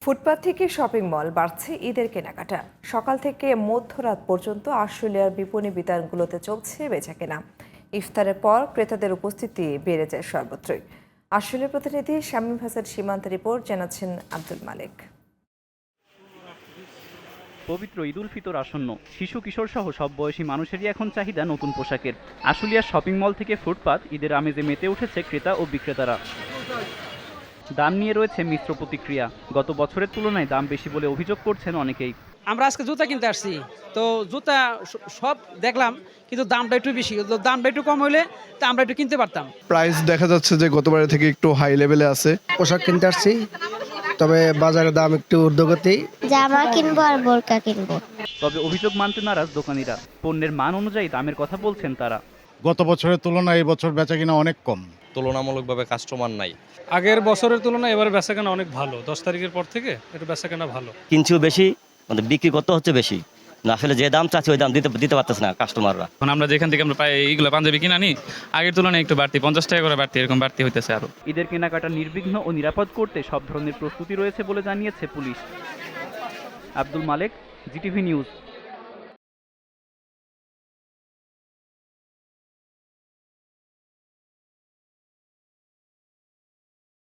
ফুটপাত থেকে shopping mall বাড়ছে ঈদের কেনাকাটা। সকাল থেকে মধ্যরাত পর্যন্ত আশুলিয়ার বিপণী বিতানগুলোতে চলছে বেচাকেনা। ইফতারের পর ক্রেতাদের উপস্থিতি বেড়ে যায় সর্বত্রই। আশুলিয়ার প্রতিনিধি শামীম হাসান সীমান্তের রিপোর্ট জানাচ্ছেন আব্দুল মালিক। পবিত্র ঈদুল ফিতর আসন্ন, শিশু কিশোর সহ সব বয়সী মানুষেরই এখন চাহিদা নতুন পোশাকের। আশুলিয়ার শপিং মল থেকে ফুটপাত ঈদের আমেজে মেতে উঠেছে ক্রেতা ও বিক্রেতারা। দাম নিয়ে রয়েছে মিশ্র প্রতিক্রিয়া। গত বছরের তুলনায় দাম বেশি বলে অভিযোগ করছেন অনেকেই। আমরা আজকে জুতা কিনতে আসছি, তো জুতা সব দেখলাম, কিন্তু দামটা একটু বেশি, দামটা একটু কম হলে তা আমরা একটু কিনতে পারতাম। প্রাইস দেখা যাচ্ছে যে গতবারের থেকে একটু হাই লেভেলে আছে। পোশাক কিনতে আসছি, তবে বাজারের দাম একটু ঊর্ধ্বগতি। জামা কিনবো আর বোরকা কিনবো। তবে অভিযোগ মানতে নারাজ দোকানিরা। পণ্যের মান অনুযায়ী দামের কথা বলছেন তারা। গত বছরের তুলনায় এই বছর বেচাকিনা অনেক কম। তুলনামূলকভাবে কাস্টমার নাই। আগের বছরের তুলনায় এবার বেচাকেনা অনেক ভালো। 10 তারিখের পর থেকে একটু বেচাকেনা ভালো। কিনছিও বেশি, মানে বিক্রি করতে হচ্ছে বেশি। না আসলে যে দাম চাচ্ছি ওই দাম দিতে পারতেছে না কাস্টমাররা। এখন আমরা যেখান থেকে আমরা এইগুলো পাঞ্জাবি কিনে আনি, আগের তুলনায় একটু বাড়তি, 50 টাকা করে বাড়তি, এরকম বাড়তি হইতেছে আরো। ঈদের কেনাকাটা নির্বিঘ্ন ও নিরাপদ করতে সব ধরনের প্রস্তুতি রয়েছে বলে জানিয়েছে police. Abdul Malik, GTV news.